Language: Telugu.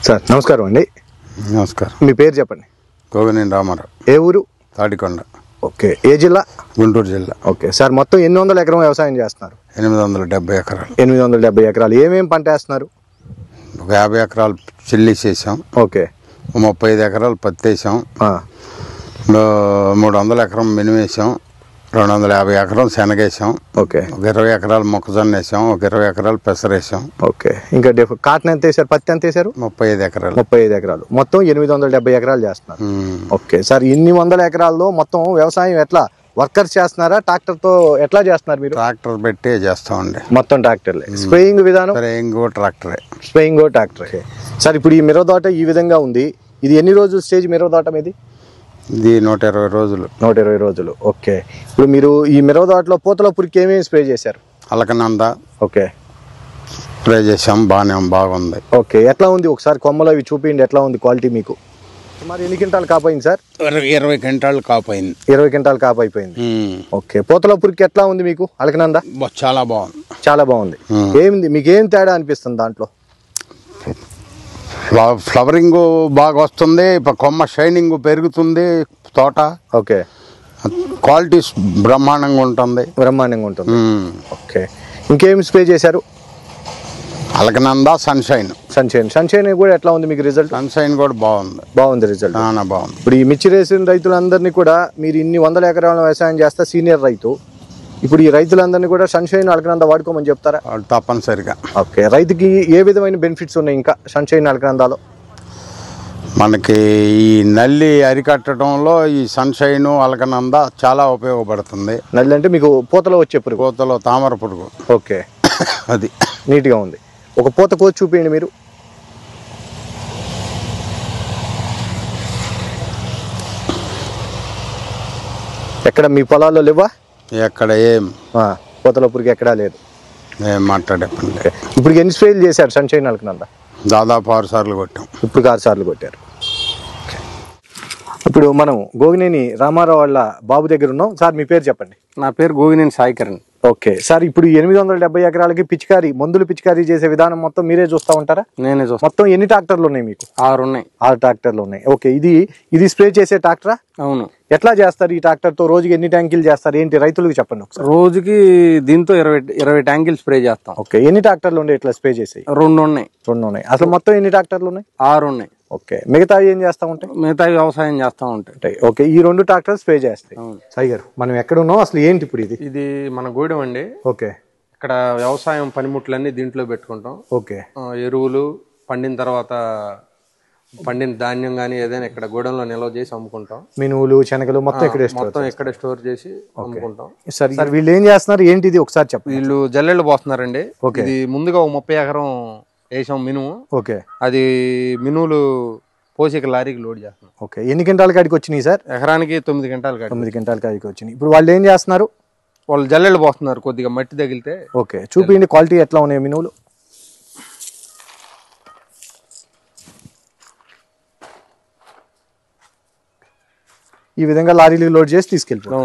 సార్ నమస్కారం అండి. నమస్కారం. మీ పేరు చెప్పండి. గోవినేని రామారావు. ఏ ఊరు? తాడికొండ. ఓకే. ఏ జిల్లా? గుంటూరు జిల్లా. ఓకే సార్, మొత్తం 800 ఎకరం వ్యవసాయం చేస్తున్నారు? 870 ఎకరాలు. 870 ఎకరాలు. ఏమేమి పంట వేస్తున్నారు? ఒక 50 ఎకరాలు చిల్లి చేసాం. ఓకే. 35 ఎకరాలు పత్తి వేసాం. 300 ఎకరం మినుము వేసాం. 250 ఎకరం శనగేసాం. ఓకే. ఒక 20 ఎకరాలు మొక్కజొన్న వేసాం. ఒక 20 ఎకరాలు పెసరేసాం. ఓకే. ఇంకా కాటన్ ఎంత వేసారు? పత్తి ఎంత వేసారు? 35 ఎకరాలు. 35 ఎకరాలు. మొత్తం 870 ఎకరాలు చేస్తున్నారు. ఓకే సార్, ఇన్ని వందల ఎకరాల్లో మొత్తం వ్యవసాయం ఎట్లా వర్కర్స్ చేస్తున్నారా, ట్రాక్టర్తో ఎట్లా చేస్తున్నారు మీరు? ట్రాక్టర్ పెట్టి చేస్తామండి. మొత్తం ట్రాక్టర్లే. స్ప్రేయింగ్ విధానం? స్ప్రేయింగ్ ట్రాక్టరే. Spraying tractor. సార్, ఇప్పుడు ఈ మిరవ తోట ఈ విధంగా ఉంది. ఇది ఎన్ని రోజులు స్టేజ్ మిరవ తోట మీది? ఇది 120 రోజులు. 120 రోజులు. ఓకే. ఇప్పుడు మీరు ఈ మిరవ తోటలో పూతల పురికి ఏమేమి స్ప్రే చేశారు? అలకనంద. ఓకే. స్ప్రే చేసాం. బాగుంది. ఓకే. ఎట్లా ఉంది ఒకసారి కొమ్మలో ఇవి చూపించండి, ఎట్లా ఉంది క్వాలిటీ మీకు? మరి ఎన్ని క్వింటాలు కాపోయింది సార్? 20 క్వింటాలు కాపోయింది. 20 క్వింటాలు కాపైపోయింది. ఓకే. పూతల పురికి ఎట్లా ఉంది మీకు అలకనంద? చాలా బాగుంది. చాలా బాగుంది. ఏమింది మీకు ఏం తేడా అనిపిస్తుంది దాంట్లో? ఫ్లవరింగ్ బాగా వస్తుంది. కొమ్మ షైనింగ్ పెరుగుతుంది తోట. ఓకే. క్వాలిటీ బ్రహ్మాండంగా ఉంటుంది. ఓకే. ఇంకేమి స్ప్రే చేశారు? అలకనంద, సన్షైన్ కూడా ఎట్లా ఉంది మీకు రిజల్ట్? సన్షైన్ కూడా బాగుంది రిజల్ట్. బాగుంది. ఇప్పుడు ఈ మిర్చి వేసిన రైతులందరినీ కూడా మీరు ఇన్ని వందల ఎకరాల వ్యవసాయం చేస్తా సీనియర్ రైతు, ఇప్పుడు ఈ రైతులందరినీ కూడా సన్షైన్, అలకనంద వాడుకోమని చెప్తారా? తప్పనిసరిగా. ఓకే. రైతుకి ఏ విధమైన బెనిఫిట్స్ ఉన్నాయి ఇంకా సన్షైన్, అలకనందలో? మనకి ఈ నల్లి అరికట్టడంలో ఈ సన్షైన్, అలకనంద చాలా ఉపయోగపడుతుంది. నల్లి అంటే మీకు పూతలో వచ్చే పురుగు? పూతలో తామర పురుగు. ఓకే. అది నీట్గా ఉంది. ఒక పూత కోసి చూపించండి మీరు. ఎక్కడ మీ పొలాల్లో లేవా? ఎక్కడ ఏం పూతల పురుగు ఎక్కడా లేదు. ఏం మాట్లాడే. ఇప్పుడు ఎన్ని స్ప్రేలు చేశారు సన్షైన్, అలకనంద? దాదాపు 6 సార్లు కొట్టాం. ఇప్పుడు 6 సార్లు కొట్టారు. ఇప్పుడు మనం గోగినేని రామారావు వాళ్ళ బాబు దగ్గర ఉన్నాం. సార్, మీ పేరు చెప్పండి. నా పేరు గోగినేని సాయికరణ్. ఓకే సార్, ఇప్పుడు 870 ఎకరాలకి మందులు పిచికారీ చేసే విధానం మొత్తం మీరే చూస్తూ ఉంటారా? నేనే చూస్తాను. మొత్తం ఎన్ని ట్రాక్టర్లు ఉన్నాయి మీకు? 6 ఉన్నాయి. 6 ట్రాక్టర్లు ఉన్నాయి. ఓకే. ఇది స్ప్రే చేసే ట్రాక్టరా? అవును. ఎట్లా చేస్తారు ఈ ట్రాక్టర్ తో? రోజుకి ఎన్ని ట్యాంకులు చేస్తారు ఏంటి రైతులకు చెప్పండి ఒకసారి. రోజుకి దీంతో 20 ట్యాంకులు స్ప్రే చేస్తాం. ఓకే. ఎన్ని ట్రాక్టర్లు ఉన్నాయి ఇట్లా స్ప్రే చేసి? 2 ఉన్నాయి. అసలు మొత్తం ఎన్ని ట్రాక్టర్లు ఉన్నాయి? 6 ఉన్నాయి. ఓకే. మిగతా ఏం చేస్తా ఉంటాయి? మిగతా వ్యవసాయం చేస్తా ఉంటాయి. ఓకే. ఈ 2 ట్రాక్టర్ స్ప్రే చేస్తాయి. సాయి గారు, మనం ఎక్కడ ఉన్నాం అసలు ఏంటి ఇప్పుడు? ఇది మన గూడెం అండి. ఓకే. ఇక్కడ వ్యవసాయం పనిముట్లన్నీ దీంట్లో పెట్టుకుంటాం. ఓకే. ఎరువులు పండిన తర్వాత పండిన ధాన్యం గానీ ఏదైనా ఇక్కడ గూడెంలో నిల్వ చేసి అమ్ముకుంటాం. మినువులు, శనగలు మొత్తం ఇక్కడే స్టోర్ చేసి అమ్ముకుంటాం. సార్, వీళ్ళు ఏం చేస్తున్నారు ఏంటిది ఒకసారి చెప్పండి. వీళ్ళు జల్లెళ్ళు పోస్తున్నారండి. ఇది ముందుగా 30 ఎకరం వేసాం మినుము. ఓకే. అది మినువులు పోసి లారీకి లోడ్ చేస్తున్నాం. ఓకే. ఎన్ని క్వింటాల కాడికి వచ్చినాయి సార్? ఎకరానికి 9 క్వింటాల కాడికి. 9 క్వింటాల కాడికి వచ్చినాయి. ఇప్పుడు వాళ్ళు ఏం చేస్తున్నారు? వాళ్ళు జల్లెళ్ళు పోస్తున్నారు. కొద్దిగా మట్టి తగిలితే. ఓకే. చూపించండి క్వాలిటీ ఎట్లా ఉన్నాయి మినువులు. ఈ విధంగా లారీలు లోడ్ చేసి తీసుకెళ్ళిపోతాం.